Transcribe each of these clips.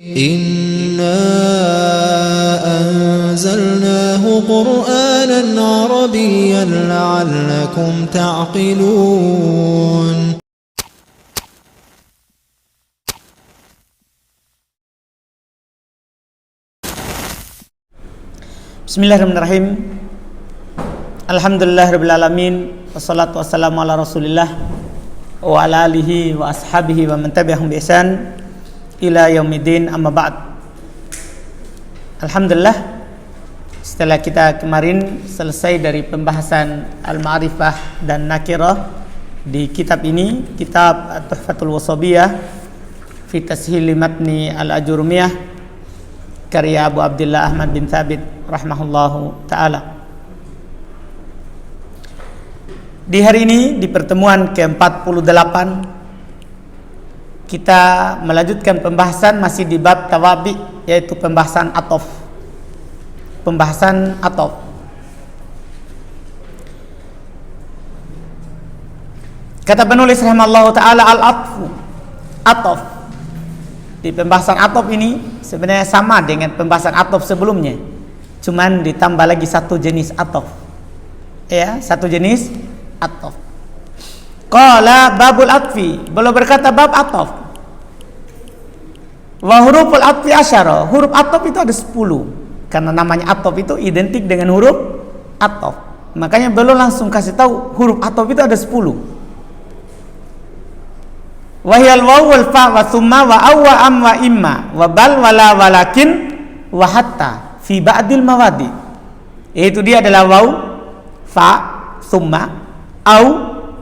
Inna anzalnahu Qur'anan Arabiyyan la'allakum ta'qilun. Bismillahirrahmanirrahim. Alhamdulillahirabbil alamin, wassalatu wassalamu ala Rasulillah wa ala alihi wa ashabihi wa man tabi'ahum bi ihsan ila yaumiddin, amma ba'd. Alhamdulillah, setelah kita kemarin selesai dari pembahasan al-ma'rifah dan nakirah di kitab ini, kitab Tuhfatul Wasabiyah fi Tashil Matni al-Ajurumiyah karya Abu Abdullah Ahmad bin Thabit rahimahullahu ta'ala. Di hari ini, di pertemuan ke-48, kita melanjutkan pembahasan masih di bab tawabi, yaitu pembahasan atof. Pembahasan atof. Kata penulis rahimallahu ta'ala, al-atfu, atof. Di pembahasan atof ini sebenarnya sama dengan pembahasan atof sebelumnya, cuman ditambah lagi satu jenis atof. Ya, satu jenis atof. Qala babul atfi, beliau berkata bab atof. Wa huruful atfi asyara, huruf atof itu ada 10. Karena namanya atof itu identik dengan huruf atof, makanya beliau langsung kasih tahu huruf atof itu ada 10. Wahyal waw wal fa wa thumma wa aw wa am wa imma wa bal wala walakin wa hatta fi ba'dil mawadi. Itu dia adalah waw, fa, thumma, au,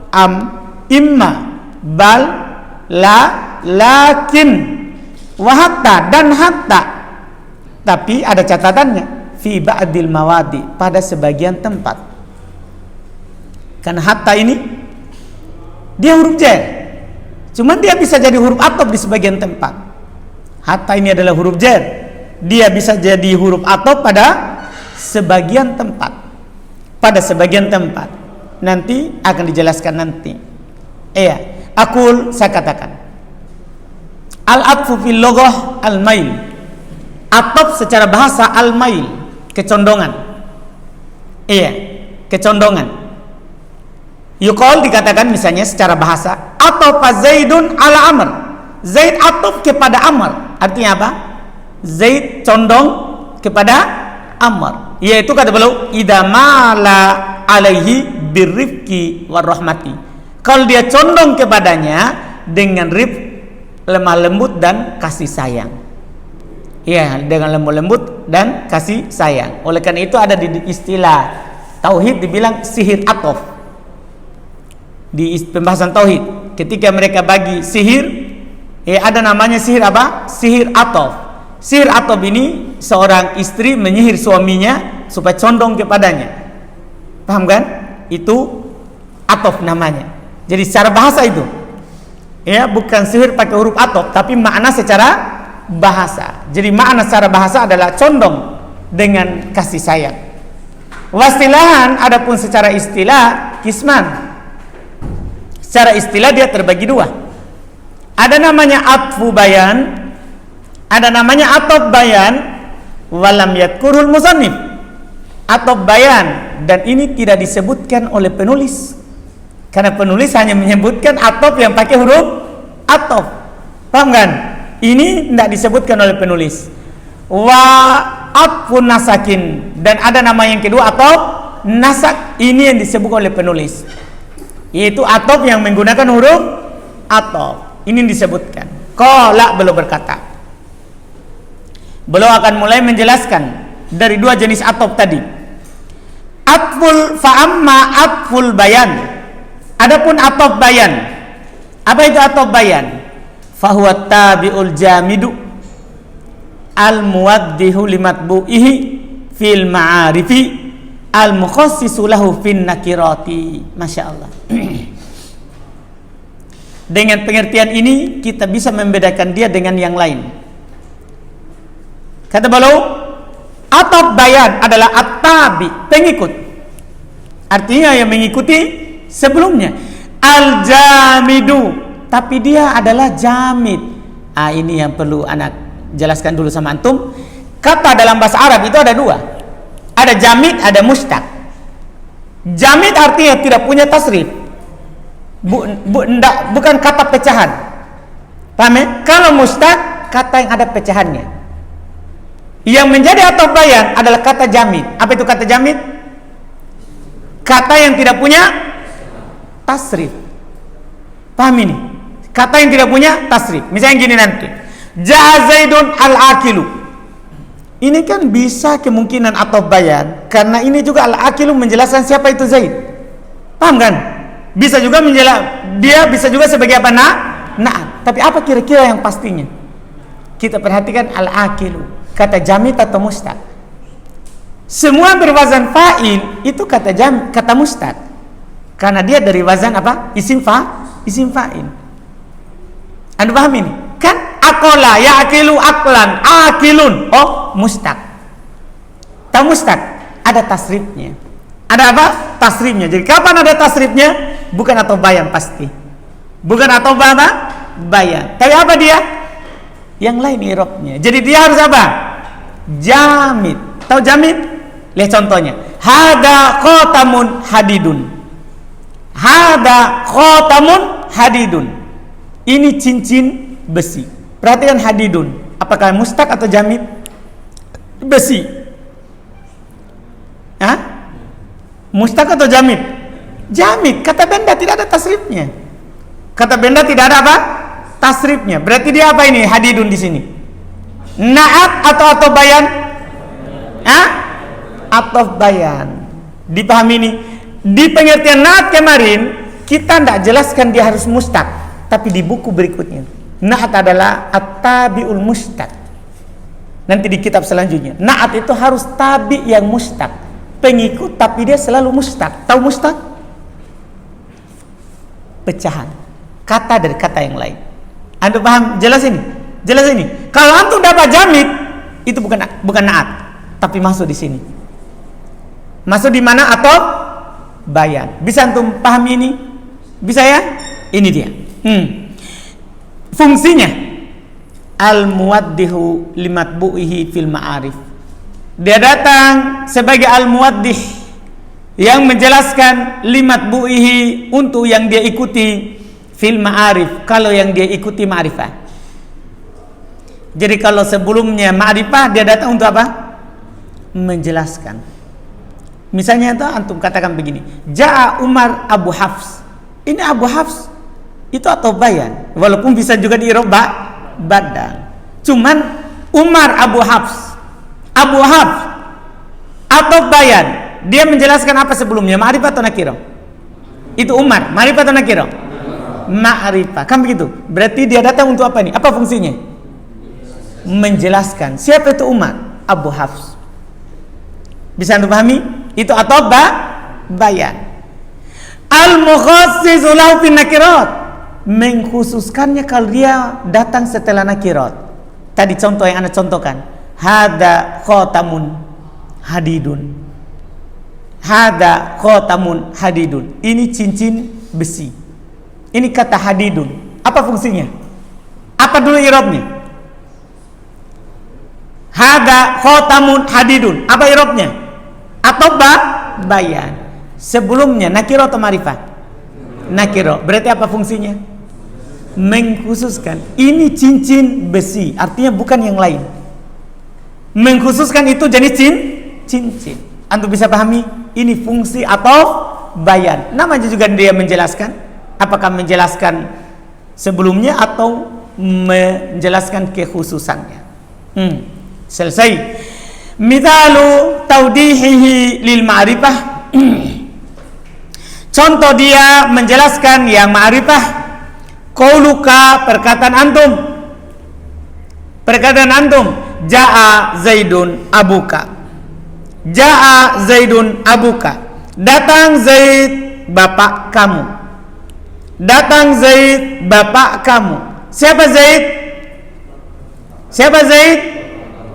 am, imma, bal, la, lakin, wa hatta, dan hatta. Tapi ada catatannya, fi ba'dil mawadi, pada sebagian tempat. Karena hatta ini dia huruf jar, cuman dia bisa jadi huruf atop di sebagian tempat. Hatta ini adalah huruf jar, dia bisa jadi huruf atop pada sebagian tempat. Pada sebagian tempat, nanti akan dijelaskan nanti. Iya, saya katakan al-atfu fil lughah al-mail. Atop secara bahasa al-mail, kecondongan. Iya, kecondongan. Yuqal, dikatakan misalnya secara bahasa, atofa Zaidun ala Amr. Zaid atop kepada Amr. Artinya apa? Zaid condong kepada Amr. Yaitu kata beliau, idza mala alaihi birrifqi warahmati. Kalau dia condong kepadanya dengan rifq, lemah lembut dan kasih sayang. Ya, dengan lemah lembut dan kasih sayang. Oleh karena itu ada di istilah tauhid dibilang sihir atof. Di pembahasan tauhid, ketika mereka bagi sihir, ada namanya sihir apa? Sihir atof. Sihir atof ini seorang istri menyihir suaminya supaya condong kepadanya. Paham kan? Itu atof namanya. Jadi secara bahasa itu, ya, bukan sihir pakai huruf atof, tapi makna secara bahasa. Jadi makna secara bahasa adalah condong dengan kasih sayang. Wastilahan, adapun secara istilah, kisman. Secara istilah dia terbagi dua. Ada namanya atfu bayan, ada namanya atof bayan, walam yadkurul musannif. Atof bayan, dan ini tidak disebutkan oleh penulis, karena penulis hanya menyebutkan atof yang pakai huruf atof. Paham kan? Ini tidak disebutkan oleh penulis. Wa atfun nasakin, dan ada nama yang kedua atof nasak. Ini yang disebut oleh penulis, yaitu atof yang menggunakan huruf atof. Ini disebutkan. Qala, beliau berkata, beliau akan mulai menjelaskan dari dua jenis atof tadi. Atful fa'amma atful bayan. Adapun atof bayan, apa itu atof bayan? Fahuwa tabi'ul jamidu al-muwaddihu limatbu'ihi fil ma'arifi al-mukhassisu lahu fin nakirati. Masya Allah. Dengan pengertian ini kita bisa membedakan dia dengan yang lain. Kata beliau, atof bayan adalah at-tabi, pengikut. Artinya yang mengikuti sebelumnya. Al-jamidu, tapi dia adalah jamid. Ini yang perlu anak jelaskan dulu sama antum. Kata dalam bahasa Arab itu ada dua. Ada jamid, ada mustaq. Jamid artinya tidak punya tasrif. Bukan kata pecahan. Paham ya? Kalau mustaq, kata yang ada pecahannya. Yang menjadi ataf bayan adalah kata jamid. Apa itu kata jamid? Kata yang tidak punya tasrif. Paham ini? Kata yang tidak punya tasrif. Misalnya gini nanti, Ja'a Zaidun al-akilu. Ini kan bisa kemungkinan ataf bayan, karena ini juga al-akilu menjelaskan siapa itu Zaid. Paham kan? Bisa juga dia bisa juga sebagai apa? Na'at. Tapi apa kira-kira yang pastinya? Kita perhatikan al-akilu. Kata jamid atau mustaq. Semua berwazan fa'il itu kata mustaq. Karena dia dari wazan apa? Isim fa'il. Anda paham ini? Kan akola ya'kilu aklan, akilun. Oh, mustaq. Tahu mustaq? Ada tasrifnya. Ada apa? Tasrifnya. Jadi kapan ada tasrifnya? Bukan atau bayan pasti. Bukan atau apa? Bayan. Tapi apa dia? Yang lain i'rabnya. Jadi dia harus apa? Jamid. Tahu jamid? Lihat contohnya. Hada khatamun hadidun. Hada khatamun hadidun. Ini cincin besi. Perhatikan hadidun. Apakah mustaq atau jamid? Besi. Hah? Mustaq atau jamid? Jamid. Kata benda tidak ada tasrifnya. Kata benda tidak ada apa? Tasrifnya. Berarti dia apa ini? Hadidun di sini. Na'at atau bayan? Hah? Atau bayan. Dipahami ini? Di pengertian na'at kemarin kita tidak jelaskan dia harus mustaq, tapi di buku berikutnya na'at adalah at-tabi'ul mustaq. Nanti di kitab selanjutnya na'at itu harus tabi yang mustaq, pengikut tapi dia selalu mustaq. Tahu mustaq? Pecahan kata dari kata yang lain. Anda paham? Jelas ini? Jelas ini? Kalau antum dapat jamid, itu bukan na'at, tapi masuk di sini. Masuk di mana? Atau bayan. Bisa antum pahami ini? Bisa ya? Ini dia. Fungsinya al-muwaddihu limatbu'ihi fil ma'arif. Dia datang sebagai al-muwaddih yang menjelaskan limatbu'ihi untuk yang dia ikuti fil ma'arif, kalau yang dia ikuti ma'rifah. Jadi kalau sebelumnya ma'rifah, dia datang untuk apa? Menjelaskan. Misalnya itu antum katakan begini, Ja'a Umar Abu Hafs. Ini Abu Hafs itu atau bayan, walaupun bisa juga di i'rab badal. Cuman Umar Abu Hafs, Abu Hafs atau bayan, dia menjelaskan apa sebelumnya? Ma'rifah atau nakirah? Itu Umar, ma'rifah atau nakirah? Ma'rifah. Kan begitu? Berarti dia datang untuk apa nih? Apa fungsinya? Menjelaskan. Siapa itu Umar? Abu Hafs. Bisa anda pahami? Itu atau bayan. Al-mukhassisu lahu fin nakirat. Mengkhususkannya kalau dia datang setelah nakirat. Tadi contoh yang anda contohkan. Hada khatamun hadidun. Hada khatamun hadidun. Ini cincin besi. Ini kata hadidun. Apa fungsinya? Apa dulu i'rabnya? Hada khatamun hadidun. Apa i'rabnya? Atau bayan. Sebelumnya nakirah atau ma'rifah? Nakirah. Berarti apa fungsinya? Mengkhususkan. Ini cincin besi. Artinya bukan yang lain. Mengkhususkan itu jenis cincin. Antum bisa pahami? Ini fungsi atau bayan. Namanya juga dia menjelaskan. Apakah menjelaskan sebelumnya atau menjelaskan kekhususannya? Selesai. Mithalu tawdihihi lil ma'rifah. Contoh dia menjelaskan yang ma'rifah. Qauluka, perkataan antum. Perkataan antum, Ja'a Zaidun abuka. Ja'a Zaidun abuka. Datang Zaid bapak kamu. Datang Zaid bapak kamu. Siapa Zaid? Siapa Zaid?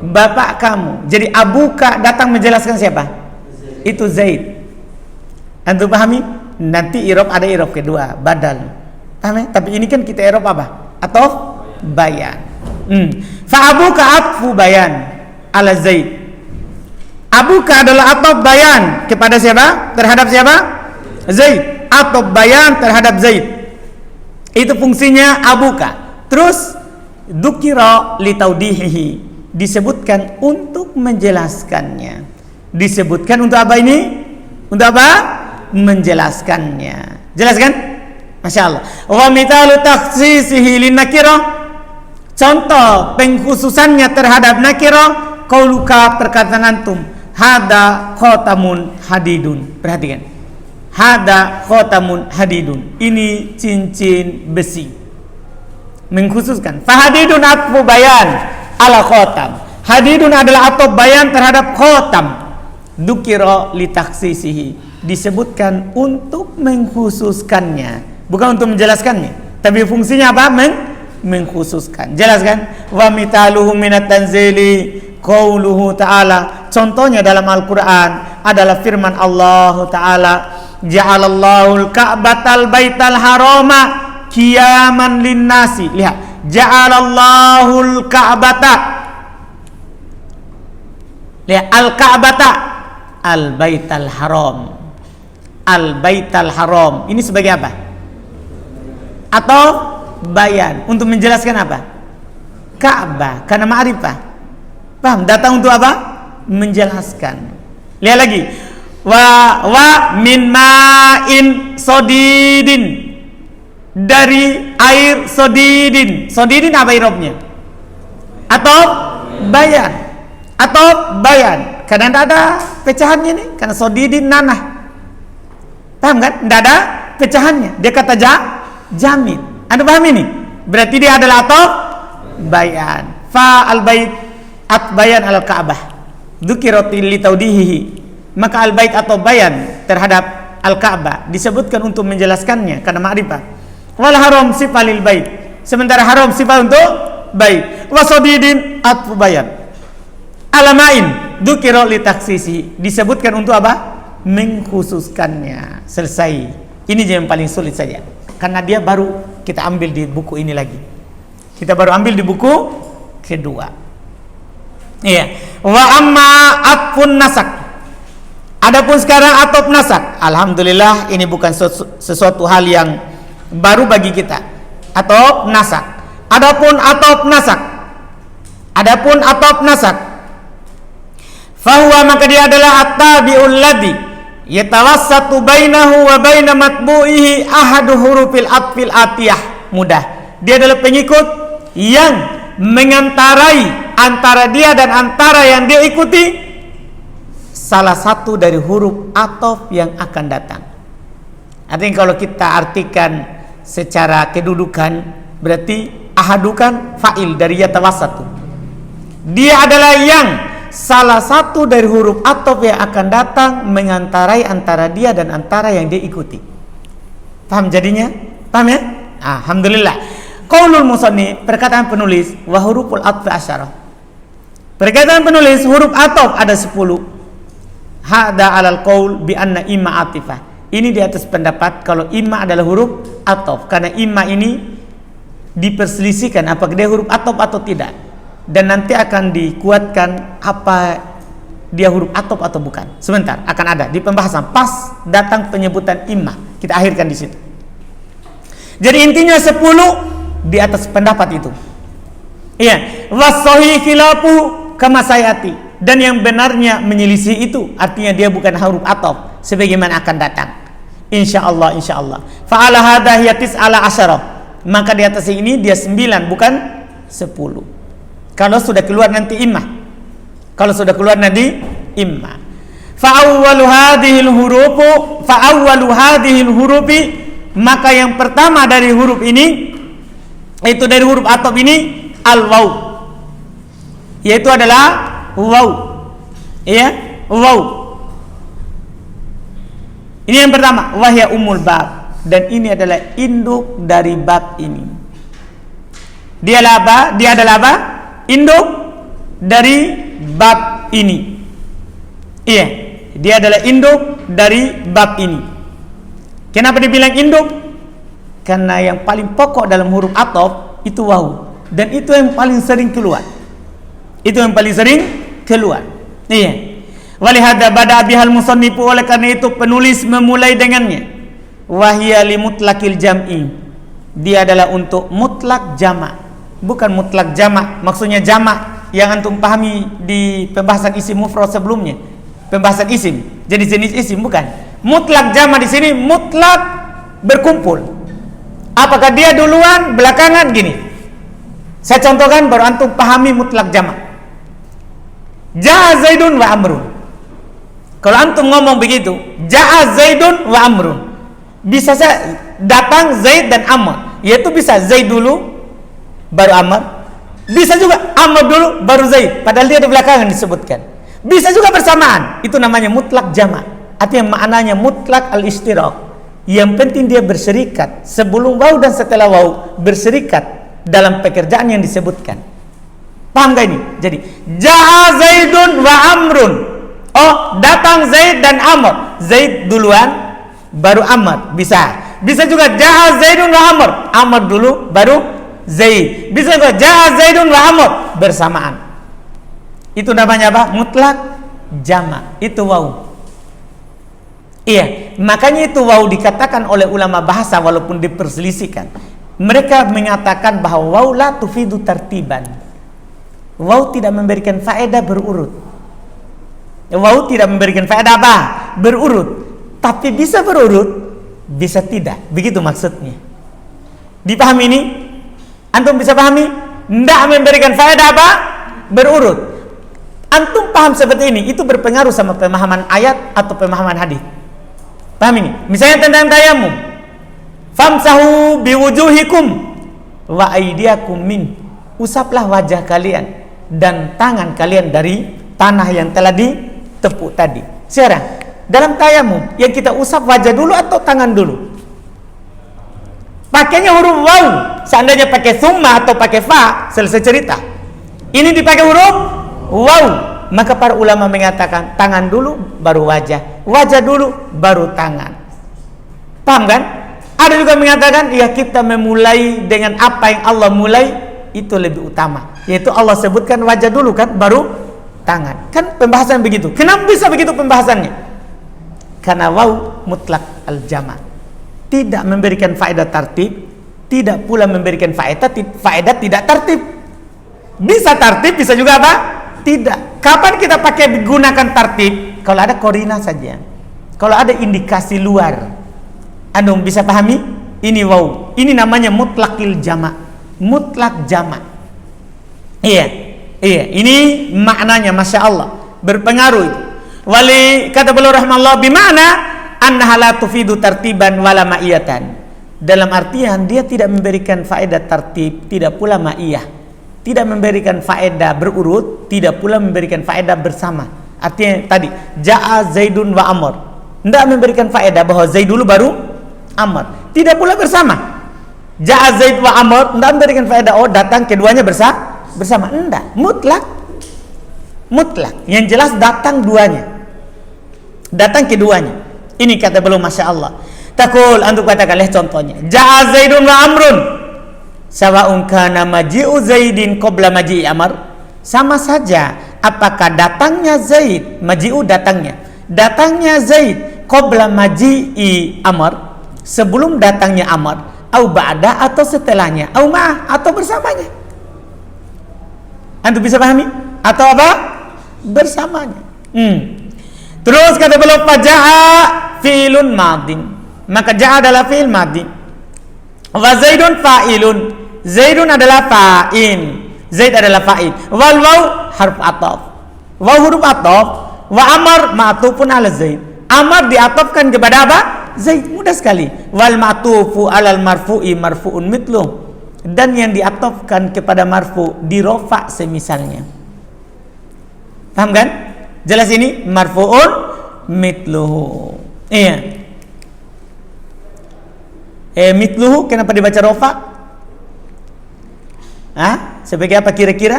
Bapak kamu. Jadi abuka datang menjelaskan siapa? Itu Zaid. Antum pahami? Nanti i'rab ada i'rab kedua, badal. Paham? Tapi ini kan kita i'rab apa? Atau bayan. Fa abuka atfu bayan ala Zaid. Abuka adalah ataf bayan kepada siapa? Terhadap siapa? Zaid. Ataf bayan terhadap Zaid. Itu fungsinya abuka. Terus dzukira litaudihihi, disebutkan untuk menjelaskannya. Disebutkan untuk apa ini? Untuk apa? Menjelaskannya. Jelas kan? Masya Allah. Wa mithalu takhsisihi linnakirah, contoh pengkhususannya terhadap nakirah, qauluka, perkataan antum, hada khotamun hadidun. Perhatikan, hada khotamun hadidun, ini cincin besi. Mengkhususkan. Fahadidun atfu bayan ala khotam. Hadidun adalah atfu bayan terhadap khotam. Dzukira litakhsisihi, disebutkan untuk mengkhususkannya, bukan untuk menjelaskannya, tapi fungsinya apa? Mengkhususkan. Jelaskan. Wa mitaluhu minat tanzili qauluhu ta'ala, contohnya dalam Al-Quran adalah firman Allah Ta'ala, ja'alallahu al-ka'batal baital harama qiyaman linnasi. Lihat, ja'alallahu al-ka'bata, lihat, al-ka'bata al-baital haram. Al-baital haram ini sebagai apa? Atau bayan untuk menjelaskan apa? Ka'bah, karena ma'rifah. Paham? Datang untuk apa? Menjelaskan. Lihat lagi. Wa min ma'in sodidin, dari air sodidin. Sodidin apa irobnya? Atau bayan. Atau bayan. Karena tidak ada pecahannya nih. Karena sodidin nanah. Paham kan? Tidak ada pecahannya. Dia kata jamid. Anda paham ini? Berarti dia adalah atau bayan. Fa al-bait at bayan al-Ka'bah. Dzukirati li taudihihi. Maka al-bait atau bayan terhadap al-Ka'bah disebutkan untuk menjelaskannya karena ma'rifah. Wal haram sifat lil bait. Sementara haram sifat untuk bait. Wa sadidin at bayan. Alamain dzukira li takhsisi, disebutkan untuk apa? Mengkhususkannya. Selesai. Ini yang paling sulit saja. Karena dia baru kita ambil di buku ini lagi. Kita baru ambil di buku kedua. Iya. Wa amma atfun nasak. Adapun sekarang ataf nasak. Alhamdulillah ini bukan sesuatu hal yang baru bagi kita. Ataf nasak. Adapun ataf nasak. Adapun ataf nasak. Fahuwa, maka dia adalah at-tabi'ul ladzi yatawassatu bainahu wa baina matbu'ihi ahadu hurufil atfil atiyah. Mudah. Dia adalah pengikut yang mengantarai antara dia dan antara yang dia ikuti salah satu dari huruf ataf yang akan datang. Artinya kalau kita artikan secara kedudukan, berarti ahadukan fa'il dari yatawassatu. Dia adalah yang salah satu dari huruf ataf yang akan datang mengantarai antara dia dan antara yang dia ikuti. Paham jadinya? Paham ya? Alhamdulillah. Qaulul musannif, perkataan penulis, wa huruful atf asyarah. Perkataan penulis, huruf ataf ada 10. Hada alal qaul bi anna imma atifah. Ini di atas pendapat kalau imma adalah huruf ataf, karena imma ini diperselisihkan apakah dia huruf ataf atau tidak. Dan nanti akan dikuatkan apa dia huruf ataf atau bukan. Sebentar, akan ada di pembahasan pas datang penyebutan imma. Kita akhirkan di situ. Jadi intinya 10 di atas pendapat itu. Iya, was-sahih khilafu kama sayati, dan yang benarnya menyelisih itu, artinya dia bukan huruf ataf sebagaimana akan datang. Insyaallah, insyaallah. Fa ala hadha hiya tis'ala asyara. Maka di atas ini dia 9 bukan 10. Kalau sudah keluar nanti imma. Kalau sudah keluar nanti imma. Fa awwalu hadhil hurufu, fa awwalu hadhil hurufi, maka yang pertama dari huruf ini, itu dari huruf ataf ini, al waw, yaitu adalah waw. Iya, waw. Ini yang pertama, wahya umul bab, dan ini adalah induk dari bab ini. Dia adalah apa? Dia adalah apa? Induk dari bab ini. Iya, dia adalah induk dari bab ini. Kenapa dibilang induk? Karena yang paling pokok dalam huruf ataf itu waw. Dan itu yang paling sering keluar. Itu yang paling sering keluar. Iya. Walihada bada bihal musannifu, oleh karena itu penulis memulai dengannya. Wahya li mutlaqil jam'i. Dia adalah untuk mutlak jamak. Bukan mutlak jamak, maksudnya jamak yang antum pahami di pembahasan isim mufrad sebelumnya. Pembahasan isim, jadi jenis isim, bukan. Mutlak jamak di sini mutlak berkumpul. Apakah dia duluan, belakangan, gini. Saya contohkan baru antum pahami mutlak jamak. Ja'a Zaidun wa Amrun. Kalau antum ngomong begitu, Ja'a Zaidun wa Amrun, bisa saya datang Zaid dan Amr, yaitu bisa Zaid dulu baru Amr, bisa juga Amr dulu baru Zaid, padahal dia di belakangan disebutkan. Bisa juga bersamaan, itu namanya mutlak jamak. Artinya maknanya mutlak al-ishtirak. Yang penting dia berserikat sebelum waw dan setelah waw, berserikat dalam pekerjaan yang disebutkan. Paham gak ini? Jadi Ja'a Zaidun wa Amrun. Oh, datang Zaid dan Amr. Zaid duluan baru Amr, bisa. Bisa juga Ja'a Zaidun wa Amr. Amr dulu baru Zaid. Bisa juga Ja'a Zaidun wa Amr, bersamaan. Itu namanya apa? Mutlak jamak. Itu waw. Iya, makanya itu waw dikatakan oleh ulama bahasa walaupun diperselisihkan. Mereka mengatakan bahwa waw la tufidu tartiban. Waw tidak memberikan faedah berurut. Waw tidak memberikan faedah apa? Berurut. Tapi bisa berurut, bisa tidak. Begitu maksudnya. Dipahami ini? Antum bisa pahami? Tidak memberikan faedah apa? Berurut. Antum paham seperti ini, itu berpengaruh sama pemahaman ayat atau pemahaman hadis. Paham ini? Misalnya tentang tayamum. Famsahu biwujuhikum wa aydiyakum min. Usaplah wajah kalian dan tangan kalian dari tanah yang telah ditepuk tadi. Sekarang, dalam tayamum yang kita usap wajah dulu atau tangan dulu? Pakainya huruf waw. Seandainya pakai summa atau pakai fa, selesai cerita. Ini dipakai huruf waw, maka para ulama mengatakan tangan dulu baru wajah, wajah dulu baru tangan. Paham kan? Ada juga mengatakan ya kita memulai dengan apa yang Allah mulai, itu lebih utama, yaitu Allah sebutkan wajah dulu kan, baru tangan. Kan pembahasan begitu. Kenapa bisa begitu pembahasannya? Karena waw mutlak al-jama', tidak memberikan faedah tartib, tidak pula memberikan faedah tidak tartib. Bisa tartib, bisa juga apa? Tidak. Kapan kita pakai gunakan tartib? Kalau ada korina saja. Kalau ada indikasi luar. Antum bisa pahami? Ini waw. Ini namanya mutlakil jama'. Mutlak jama'. Iya. Iya. Ini maknanya Masya Allah. Berpengaruh itu. Wali kata beliau rahimahullah bimana annaha la tufidu tartiban wala ma'iyatan. Dalam artian dia tidak memberikan faedah tartib, tidak pula ma'iyah. Tidak memberikan faedah berurut, tidak pula memberikan faedah bersama. Artinya tadi Ja'a Zaidun wa Amr, tidak memberikan faedah bahwa Zaid dulu baru Amr. Tidak pula bersama. Ja'a Zaid wa Amr, tidak memberikan faedah oh datang keduanya bersama. Tidak, mutlak. Mutlak. Yang jelas datang duanya. Datang keduanya. Ini kata beliau Masya Allah. Takul, antum katakan contohnya. Ja'a Zaidun wa Amrun. Sawa'un kana maji'u Zaidin qabla maji'i Amr. Sama saja apakah datangnya Zaid, maji'u datangnya Zaid qabla maji'i Amr, sebelum datangnya Amr, au ba'da atau setelahnya, au ma'ah atau bersamanya. Antum bisa pahami? Atau apa? Bersamanya. Terus kata beliau faja'a fi'lun madin. Maka ja'a adalah fi'il madin. Wa Zaidun fa'ilun. Zaidun adalah fa'il. Zaid adalah fa'il. Wal waw harf ataf. Waw huruf ataf. Wa Amr ma'tufun ala Zaid. Amr diatafkan kepada apa? Zaid. Mudah sekali. Wal ma'tufu alal marfu'i marfu'un mitluh. Dan yang diatafkan kepada marfu dirofa semisalnya. Paham kan? Jelas ini marfu'un mitluhu. Iya. Mitluhu kenapa dibaca rofa? Sebagai apa kira-kira?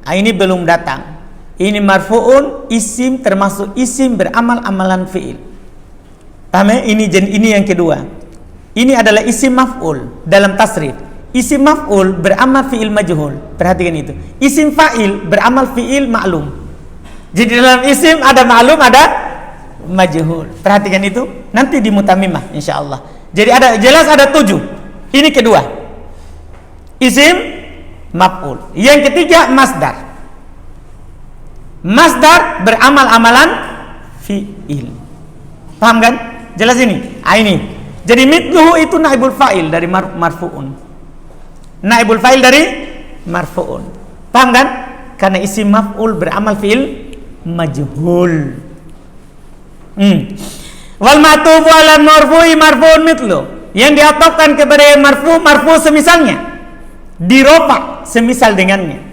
Ini belum datang. Ini marfu'un isim, termasuk isim beramal amalan fi'il. Paham ya? Ini yang kedua. Ini adalah isim maf'ul dalam tasrif. Isim maf'ul beramal fi'il majhul. Perhatikan itu. Isim fa'il beramal fi'il ma'lum. Jadi dalam isim ada ma'lum, ada majhul. Perhatikan itu. Nanti di mutamimah insyaallah. Jadi jelas ada 7. Ini kedua. Isim maf'ul. Yang ketiga masdar. Masdar beramal amalan fi'il. Paham kan? Jelas ini. Ini. Jadi mithluhu itu naibul fa'il dari marfu'un. Naibul fa'il dari marfu'un. Paham kan? Karena isim maf'ul beramal fi'il majhul. Wal ma'tufu 'ala marfu'i marfu'un mithlu. Yang diatofkan kepada marfu semisalnya. Dirofa semisal dengannya.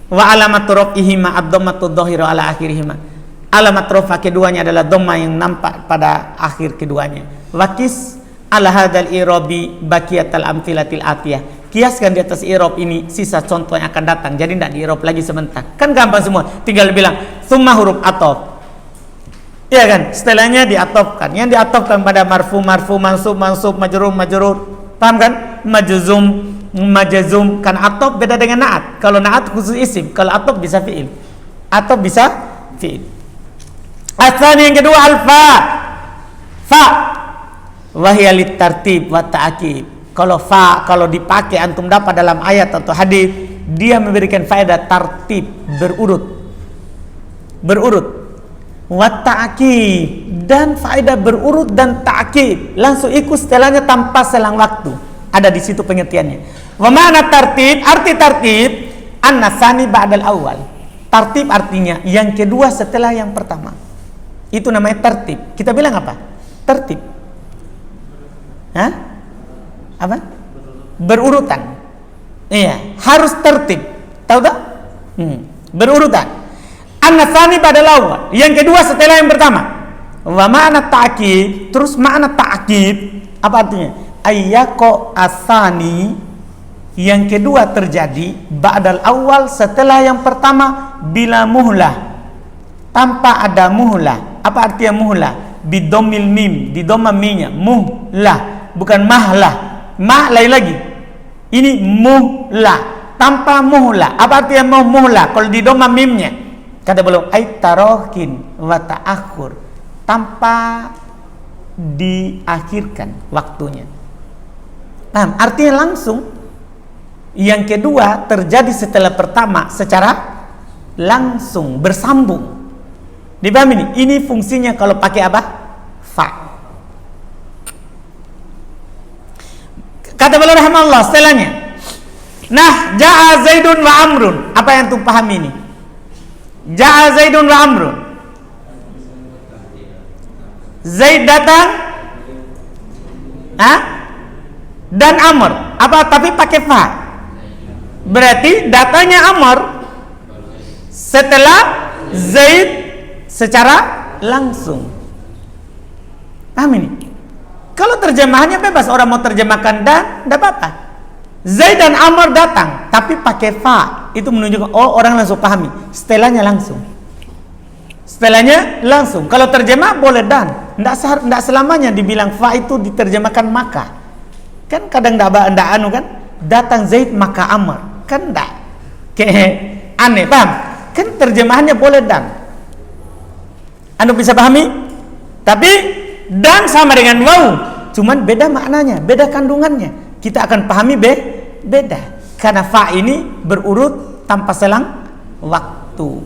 Wa alamat raf'ihima ad-dhammatu adh-dhahiru 'ala akhirihima. Alamat rafa keduanya adalah dhamma yang nampak pada akhir keduanya. Wakis ala hadzal irabi baqiyatal amthilatil atiyah. Kiaskan di atas i'rab ini sisa contoh yang akan datang. Jadi tidak di i'rab lagi sebentar. Kan gampang semua. Tinggal bilang tsumma huruf ataf. Iya kan? Setelahnya diatofkan. Yang diatofkan pada marfu, mansub, majrur. Paham kan? Majzum. Kan ataf beda dengan na'at. Kalau na'at khusus isim, kalau ataf bisa fi'il. Ataf bisa fi'il. Asal yang kedua alfa. Fa. Wahya litartib wa ta'aqib. Kalau fa, kalau dipakai antum dapat dalam ayat atau hadis, dia memberikan faedah tartib, berurut. Wa ta'aqib, dan faedah berurut dan ta'aqib, langsung ikut setelahnya tanpa selang waktu. Ada di situ pengertiannya. Wa ma'na tartib, arti tartib an-nasani ba'dal awal. Tartib artinya yang kedua setelah yang pertama. Itu namanya tartib. Kita bilang apa? Tertib. Hah? Apa? Berurutan. Iya, harus tertib. Tahu tak? Berurutan. An-nasani ba'dal awal. Yang kedua setelah yang pertama. Wa ma'na ta'qib, terus makna ta'qib apa artinya? Ayyaqo asani, yang kedua terjadi ba'dal awal setelah yang pertama bila muhlah, tanpa ada muhlah. Apa artinya muhlah? Bidomil mim, di dhamma mimnya, muhlah, bukan mahlah. Lain lagi. Ini muhlah, tanpa muhlah. Apa artinya muhlah? Kalau di dhamma mimnya, kata belum ay tarohin wa ta'akhur, tanpa diakhirkan waktunya. Paham? Artinya langsung. Yang kedua terjadi setelah pertama secara langsung, bersambung. Dipahami ini? Ini fungsinya kalau pakai apa? Fa. Kata beliau rahimahullah setelahnya. Nah, ja'a Zaidun wa Amrun. Apa yang tuh pahami ini? Ja'a Zaidun wa Amrun. Zaid datang, dan Amr. Apa? Tapi pakai fa. Berarti datanya Amr setelah Zaid secara langsung. Paham ini? Kalau terjemahannya bebas, orang mau terjemahkan dan tidak apa-apa. Zaid dan Amr datang, tapi pakai fa. Itu menunjukkan orang langsung pahami. Setelahnya langsung. Kalau terjemah boleh dan. Tidak selamanya dibilang fa itu diterjemahkan maka. Kan kadang tidak anu kan? Datang Zaid maka Amr. Kan tidak. Kayak aneh, paham? Kan terjemahannya boleh dan. Anda bisa pahami? Tapi dan sama dengan waw, cuman beda maknanya, beda kandungannya. Kita akan pahami beda. Karena fa ini berurut tanpa selang waktu.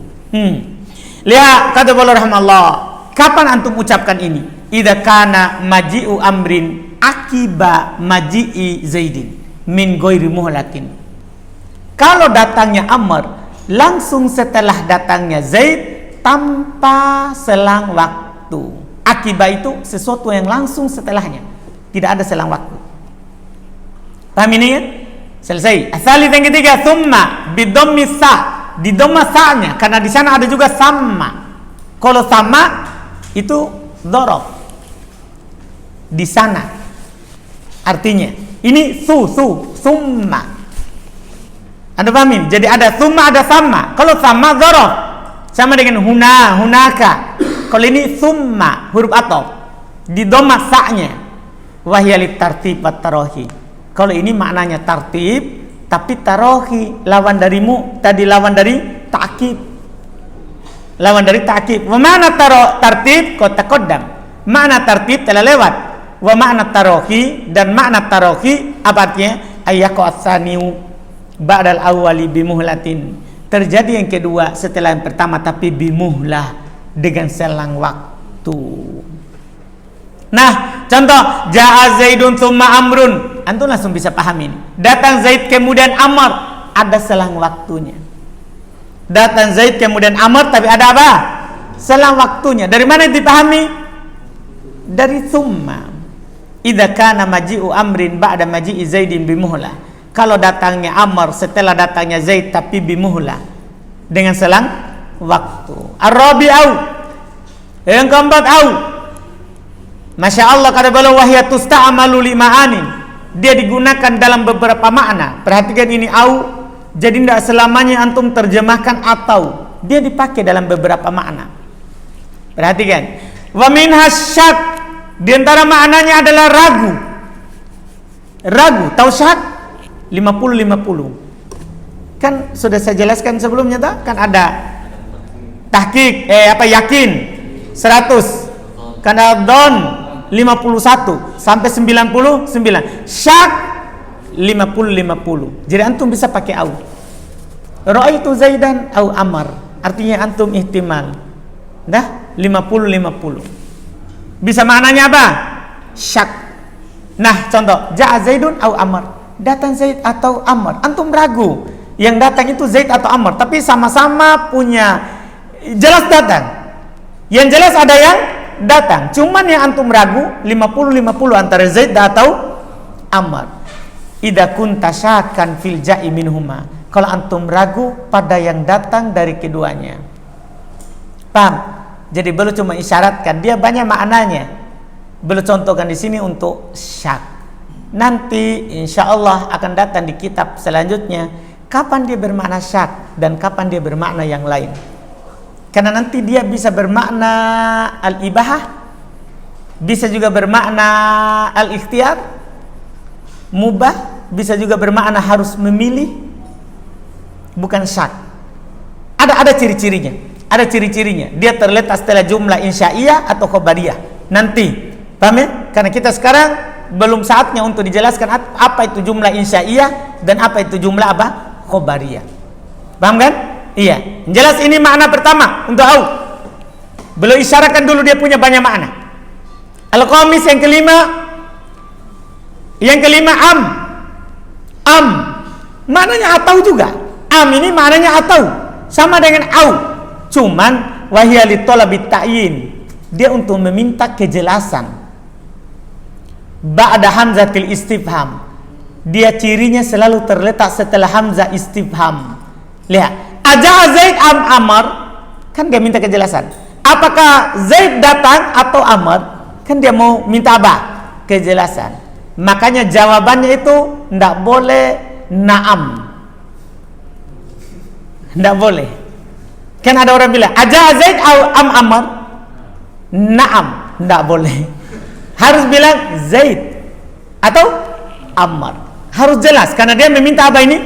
Lihat kata beliau rahimahullah, kapan antum ucapkan ini? Idza kana maji'u amrin akiba maji'i Zaidin min ghairi muhlatin. Kalau datangnya Amr langsung setelah datangnya Zaid tanpa selang waktu. Akibat itu sesuatu yang langsung setelahnya, tidak ada selang waktu. Paham ini ya? Selesai. Asal yang ketiga, thumma bidhammi sa, di dhamma sa-nya, karena di sana ada juga sama. Kalau sama itu dhorof. Di sana. Artinya, ini summa. Anda pahamin? Jadi ada thumma, ada sama. Kalau sama dhorof, sama dengan hunaka. Kalau ini summa, huruf ataf, di dhamma sa-nya, wahya litartib wat tarahi. Kalau ini maknanya tartib, tapi tarohi lawan dari ta'kid. Lawan dari ta'kid. Wa makna tartib qad taqaddam. Makna tartib telah lewat. Wa makna tarohi, dan makna tarohi apa artinya? Ayyaqu ats-tsaniu ba'dal awwali bimuhlatin. Terjadi yang kedua setelah yang pertama, tapi bimuhlah, dengan selang waktu. Nah, contoh, ja'a Zaidun tsumma Amrun. Antum langsung bisa pahamin. Datang Zaid kemudian Amr, ada selang waktunya. Datang Zaid kemudian Amr, tapi ada apa? Selang waktunya. Dari mana dipahami? Dari tsumma. Idza kana maji'u Amrin ba'da maji'i Zaidin bimuhlah. Kalau datangnya Amr setelah datangnya Zaid, tapi bimuhlah, dengan selang waktu. Ar-rabi'u, yang keempat, au. Masya Allah, kata beliau, wahya tusta'malu li ma'anin. Dia digunakan dalam beberapa makna. Perhatikan ini, au. Jadi tidak selamanya antum terjemahkan atau. Dia dipakai dalam beberapa makna. Perhatikan. Wa minha syak. Di antara maknanya adalah ragu. Ragu, tahu syak? 50-50. Kan sudah saya jelaskan sebelumnya, kan ada tahqiq, yakin 100. Kan ada don 51 sampai 99. Syak 50-50. Jadi antum bisa pakai au. Ra'aitu Zaidan au Amr. Artinya antum ihtimal. Dah 50-50. Bisa maknanya apa? Syak. Nah, contoh, ja'a Zaidun au Amr. Datang Zaid atau Amr. Antum ragu. Yang datang itu Zaid atau Amr, tapi sama-sama punya jelas datang. Yang jelas ada yang datang. Cuman yang antum ragu 50-50 antara Zaid atau Amr. Idza kunta syakkan fil ja'i minhuma. Kalau antum ragu pada yang datang dari keduanya. Paham? Jadi belum cuma isyaratkan, dia banyak maknanya. Belum contohkan di sini untuk syak. Nanti insya Allah akan datang di kitab selanjutnya kapan dia bermakna syak dan kapan dia bermakna yang lain. Karena nanti dia bisa bermakna al-ibahah, bisa juga bermakna al-ikhtiyar, mubah, bisa juga bermakna harus memilih, bukan syak. Ada ciri-cirinya. Ada ciri-cirinya. Dia terletak setelah jumlah insya'iyah atau khobariyah. Nanti, paham ya? Karena kita sekarang belum saatnya untuk dijelaskan apa itu jumlah insya'iyah dan apa itu jumlah apa? Khobariyah. Paham kan? Iya. Jelas ini makna pertama untuk au. Belum isyaratkan dulu dia punya banyak makna. Al-Khamis yang kelima. Yang kelima am. Am. Maknanya atau juga. Am ini maknanya atau. Sama dengan au. Cuman wahya li talabi ta'yin. Dia untuk meminta kejelasan. Ba'da hamzatil istifham. Dia cirinya selalu terletak setelah hamzah istifham. Lihat, aja'a Zaid am Amr, kan dia minta kejelasan. Apakah Zaid datang atau Amr? Kan dia mau minta apa? Kejelasan. Makanya jawabannya itu ndak boleh na'am. Ndak boleh. Kan ada orang bilang, aja'a Zaid am Amr? Na'am, ndak boleh. Harus bilang Zaid atau Ammar. Harus jelas karena dia meminta apa ini?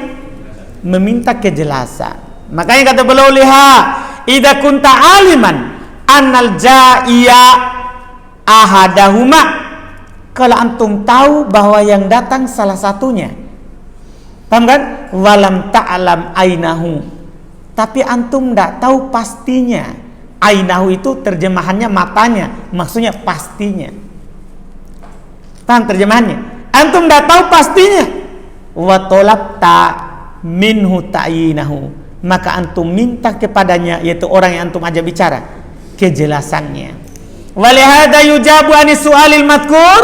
Meminta kejelasan. Makanya kata beliau, liha idza kunta aliman annal ja'iya ahadahuma. Kalau antum tahu bahwa yang datang salah satunya. Paham kan? Walam ta'lam ainahu. Tapi antum enggak tahu pastinya. Ainahu itu terjemahannya matanya, maksudnya pastinya. Paham terjemahannya? Antum enggak tahu pastinya. Wa talabta minhu ta'yinahu. Maka antum minta kepadanya, yaitu orang yang antum ajak bicara, kejelasannya. Walihada yujabu anis su'alil madkur.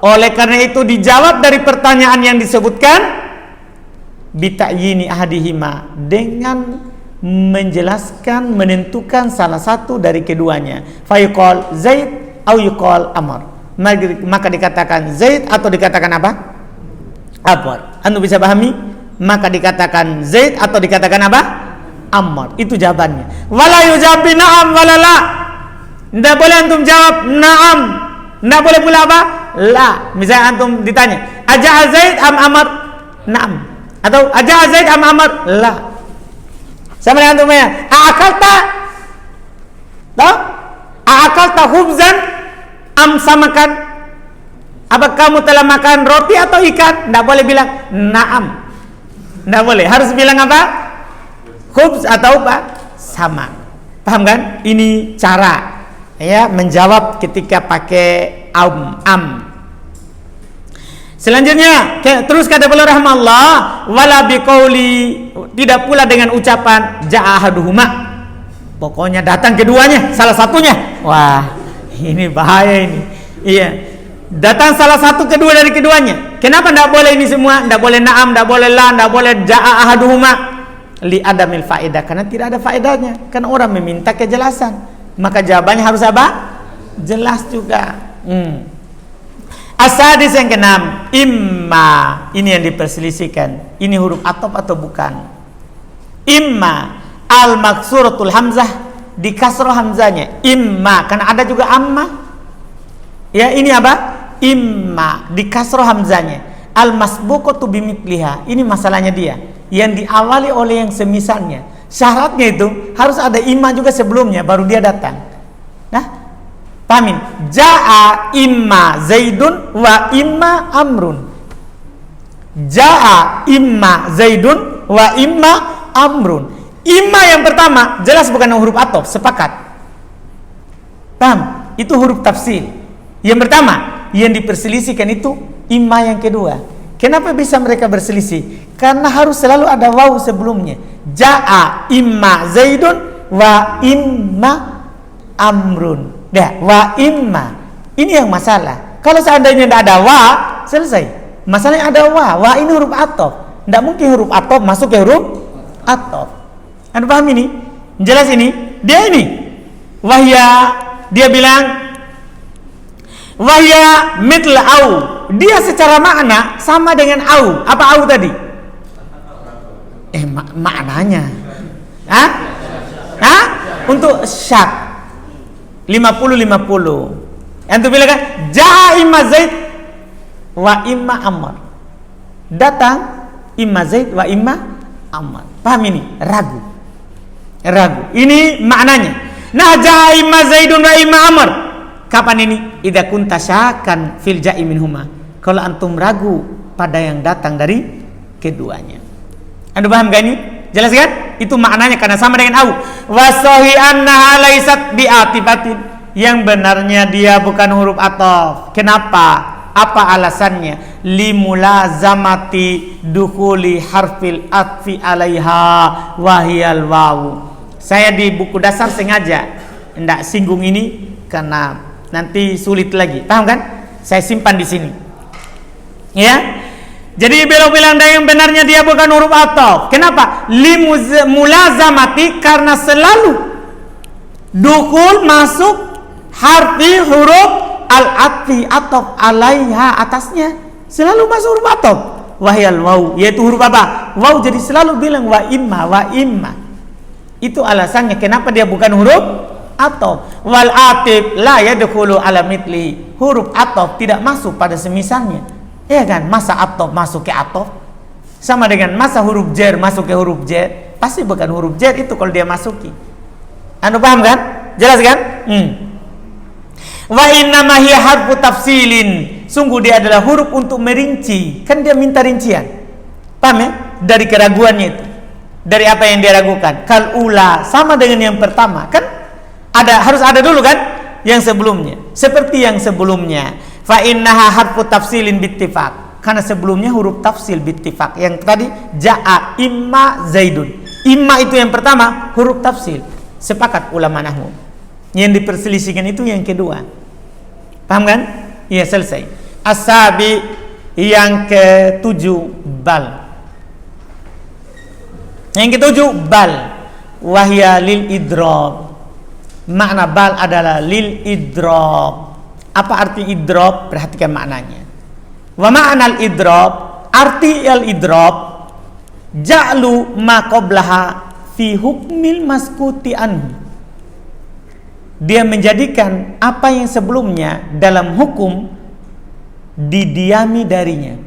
Oleh karena itu dijawab dari pertanyaan yang disebutkan bita'yini ahadihima, dengan menjelaskan, menentukan salah satu dari keduanya. Fayuqal Zaid au yuqal Amr. Maka dikatakan Zaid atau dikatakan apa? Amr. Anda bisa pahami? Maka dikatakan Zaid atau dikatakan apa? Amr. Itu jawabannya. Wala yujab na'am wala la. Tidak boleh antum jawab na'am. Tidak boleh pula apa? La. Misalnya antum ditanya, Aja'a Zaid am Amr? Na'am. Atau Aja'a Zaid am Amr? La. Sama dengan antum ya. Aakalta? Tahu? Aakalta khubzan am samakan? Apa kamu telah makan roti atau ikan? Tidak boleh bilang na'am. Tidak boleh. Harus bilang apa? Khubz atau apa? Sama. Paham kan? Ini cara ya menjawab ketika pakai am. Selanjutnya terus kata beliau rahmallah, wala biqauli, tidak pula dengan ucapan ja'a ahaduhuma, pokoknya datang keduanya, salah satunya. Wah, ini bahaya ini. Iya, datang salah satu kedua dari keduanya. Kenapa tidak boleh ini semua? Tidak boleh na'am, tidak boleh la, tidak boleh ja'a ahaduhuma, li adamil faedah, karena tidak ada faedahnya. Kan orang meminta kejelasan, maka jawabannya harus apa? Jelas juga. As-sadis yang keenam, imma, ini yang diperselisihkan. Ini huruf atop atau bukan? Imma al-maksuratul hamzah, di kasroh hamzanya. Imma, karena ada juga amma. Ya, ini apa? Imma, di kasroh hamzanya. Al-masbuqatu bimitliha, ini masalahnya dia, yang diawali oleh yang semisalnya. Syaratnya itu harus ada imma juga sebelumnya, baru dia datang. Nah, pahamin, ja'a imma Zaidun wa imma Amrun. Ja'a imma Zaidun wa imma Amrun. Imma yang pertama jelas bukan huruf atop, sepakat. Paham? Itu huruf tafsil. Yang pertama yang diperselisihkan itu imma yang kedua. Kenapa bisa mereka berselisih? Karena harus selalu ada waw sebelumnya. Ja'a imma Zaidun wa imma Amrun. Dah, wa imma. Ini yang masalah. Kalau seandainya tidak ada wa, selesai. Masalahnya ada wa. Wa ini huruf atop. Tidak mungkin huruf atop masuk ke huruf atop. Anda paham ini? Jelas ini? Dia ini. Wahya, dia bilang wahya mitl au. Dia secara makna sama dengan au. Apa au tadi? Maknanya. Hah? Untuk syak. 50-50. Antum bilang kan ja'a imma Zaid wa imma Amr. Datang imma Zaid wa imma Amr. Paham ini? Ragu. Ini maknanya. Nah, ja'a imma Zaidun wa imma Amr. Kapan ini? Idza kunta syakan fil ja'i minhuma. Kalau antum ragu pada yang datang dari keduanya. Anda paham gak ini? Jelas kan? Itu maknanya karena sama dengan au. Wasahi annaha laysat bi'atifatin. Yang benarnya dia bukan huruf ataf. Kenapa? Apa alasannya? Limulazamati dukhuli harfil atfi alaiha wahiyal wawu. Saya di buku dasar sengaja tidak singgung ini karena nanti sulit lagi. Paham kan? Saya simpan di sini. Ya. Jadi beliau bilang yang benarnya dia bukan huruf ataf. Kenapa? Limulazamati, karena selalu dukul masuk harfi huruf al-atfi ataf alaiha, atasnya selalu masuk huruf ataf. Wahyal waw, yaitu huruf apa? Waw, jadi selalu bilang wa imma. Itu alasannya kenapa dia bukan huruf ataf. Wal atif la yadkhulu ala mitli. Huruf ataf tidak masuk pada semisalnya. Ya kan, masa atop masuk ke atop sama dengan masa huruf jar masuk ke huruf jar, pasti bukan huruf jar itu kalau dia masuki. Anda paham kan? Jelas kan? Wa inna ma hiya harfu tafsilin. Sungguh dia adalah huruf untuk merinci. Kan dia minta rincian. Paham ya? Dari keraguannya itu. Dari apa yang dia ragukan. Kal ula, sama dengan yang pertama. Kan harus ada dulu kan yang sebelumnya. Seperti yang sebelumnya. Fa innaha harfu tafsilin bittifaq. Karena sebelumnya huruf tafsil bittifaq. Yang tadi ja'a imma Zaidun. Imma itu yang pertama, huruf tafsil. Sepakat ulama nahwu. Yang diperselisihkan itu yang kedua. Paham kan? Iya, selesai. As-sabi, yang ketujuh, bal. Yang ketujuh, bal. Wahya lil idrob. Makna bal adalah lil idrob. Apa arti idrob? Perhatikan maknanya. Wa ma'anal idrob, arti al-idrob ja'lu ma qablaha fi hukmil maskuti anhu. Dia menjadikan apa yang sebelumnya dalam hukum didiami darinya.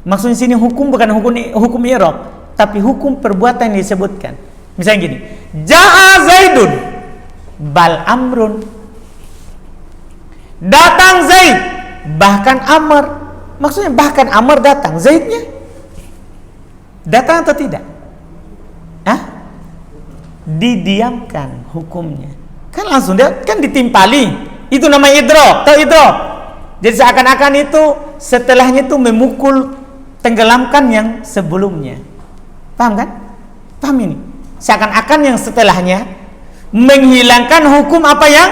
Maksudnya sini hukum bukan hukum i'rab, tapi hukum perbuatan yang disebutkan. Misalnya gini, Ja'a Zaidun bal amrun. Datang Zaid, bahkan Amr. Maksudnya bahkan Amr datang, Zaidnya datang atau tidak? Didiamkan hukumnya. Kan langsung dia kan ditimpali. Itu namanya idrok. Tahu idrok? Jadi seakan-akan itu setelahnya itu memukul, tenggelamkan yang sebelumnya. Paham kan? Paham ini? Seakan-akan yang setelahnya menghilangkan hukum apa yang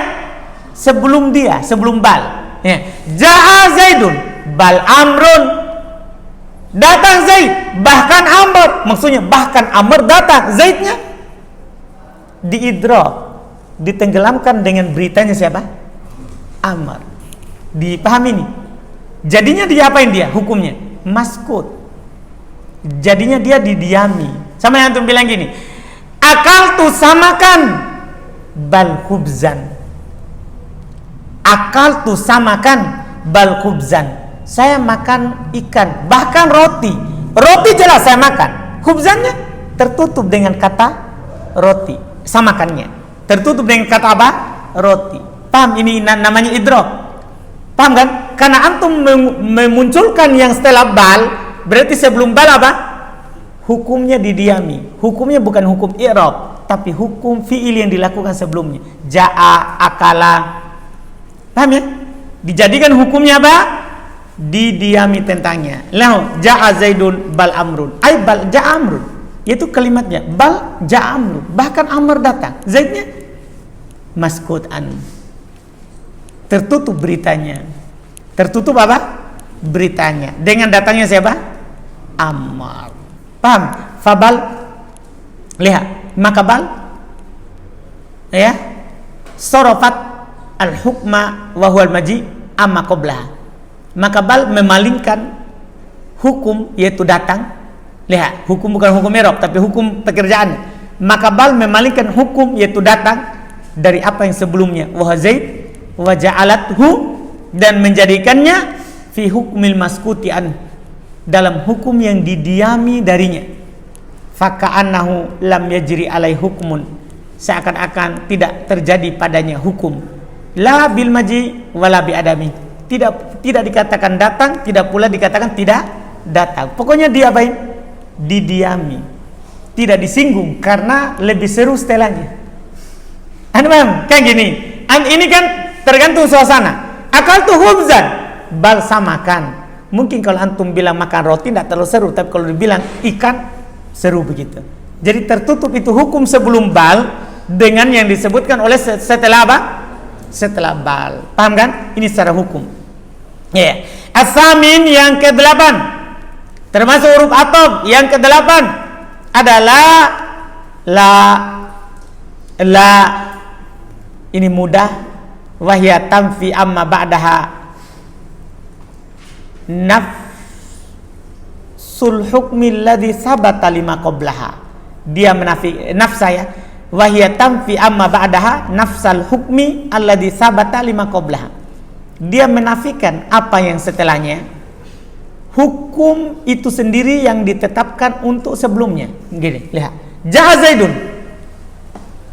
sebelum dia, sebelum bal. Ya. Ja'a Zaidun bal amrun. Datang Zaid, bahkan Amr. Maksudnya bahkan Amr datang, Zaidnya diidrok, ditenggelamkan dengan beritanya siapa? Amr. Dipahami ini? Jadinya dia apain dia? Hukumnya maskut. Jadinya dia didiami. Sama yang antum bilang gini, akal tu samakan bal khubzan. Akal tu samakan bal khubzan. Saya makan ikan, bahkan roti. Roti jelas saya makan. Khubzannya tertutup dengan kata roti. Samakannya tertutup dengan kata apa? Roti. Paham ini namanya idrok? Paham kan? Karena antum memunculkan yang setelah bal, berarti sebelum bal apa? Hukumnya didiami. Hukumnya bukan hukum i'rab, tapi hukum fi'il yang dilakukan sebelumnya. Ja'a, akala. Paham ya? Dijadikan hukumnya apa? Didiami tentangnya. Lalu ja'a Zaidun bal amrun. Ay bal ja'a amrun. Itu kalimatnya bal ja'a amrun. Bahkan Amr datang. Zaidnya maskut an. Tertutup beritanya. Tertutup apa? Beritanya. Dengan datangnya siapa? Amr. Paham? Fabal. Lihat. Maka bal. Ya. Sorofat al-hukma wa huwal maji amma qablaha. Maka bal memalingkan hukum, yaitu datang. Lihat, hukum bukan hukum i'rab tapi hukum pekerjaan. Maka bal memalingkan hukum, yaitu datang, dari apa yang sebelumnya. Wa Zaid wa ja'alathu, dan menjadikannya fi hukmil maskuti an, dalam hukum yang didiami darinya. Faka'annahu lam yajri alai hukmun, seakan-akan tidak terjadi padanya hukum. La bil maji wala bi adami. Tidak dikatakan datang, tidak pula dikatakan tidak datang. Pokoknya diapain? Didiami. Tidak disinggung karena lebih seru setelahnya. Kan gini. Ini kan tergantung suasana. Akal tuh khubzan, bal samakan. Mungkin kalau antum bilang makan roti tidak terlalu seru, tapi kalau dibilang ikan seru begitu. Jadi tertutup itu hukum sebelum bal dengan yang disebutkan oleh setelah apa? Setelah bal. Paham kan? Ini secara hukum. Ya. As-samin yang ke-8, termasuk huruf ataf yang ke-8 adalah la. Ini mudah. Wahya tanfi amma ba'daha nafsul hukmi alladhi sabata lima qablaha. Dia menafi nafsaya. Wahya tanfi amma ba'daha nafsal hukmi alladhi sabata lima qablaha. Dia menafikan apa yang setelahnya, hukum itu sendiri yang ditetapkan untuk sebelumnya. Gini, lihat. Ja'a Zaidun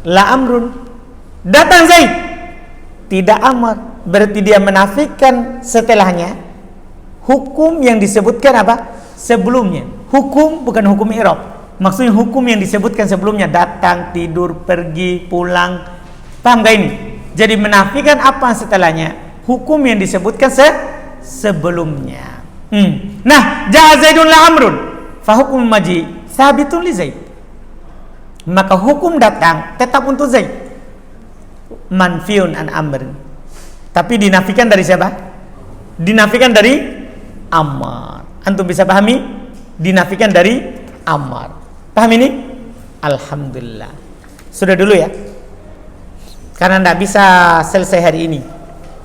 la amrun. Datang Zaid, tidak Amr. Berarti dia menafikan setelahnya hukum yang disebutkan apa? Sebelumnya. Hukum bukan hukum i'rab. Maksudnya hukum yang disebutkan sebelumnya, datang, tidur, pergi, pulang. Paham gak ini? Jadi menafikan apa setelahnya, hukum yang disebutkan sebelumnya. Nah, ja'a Zaidun la amrun, fa hukum maji sabitun li Zaid. Maka hukum datang tetap untuk Zaid. Manfiun an amr. Tapi dinafikan dari siapa? Dinafikan dari Ammar. Antum bisa pahami? Dinafikan dari Ammar. Paham ini? Alhamdulillah. Sudah dulu ya. Karena tidak bisa selesai hari ini.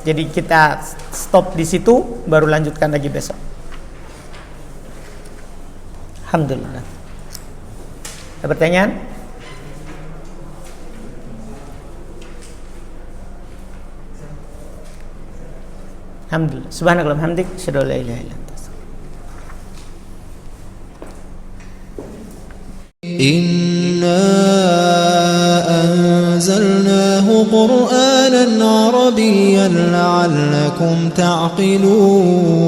Jadi kita stop di situ, baru lanjutkan lagi besok. Alhamdulillah. Ada pertanyaan? Alhamdulillah. Subhanakallahumma hamdik, asyhadu an la ilaha illa anta. إنا أنزلناه قرآنا عربيا لعلكم تعقلون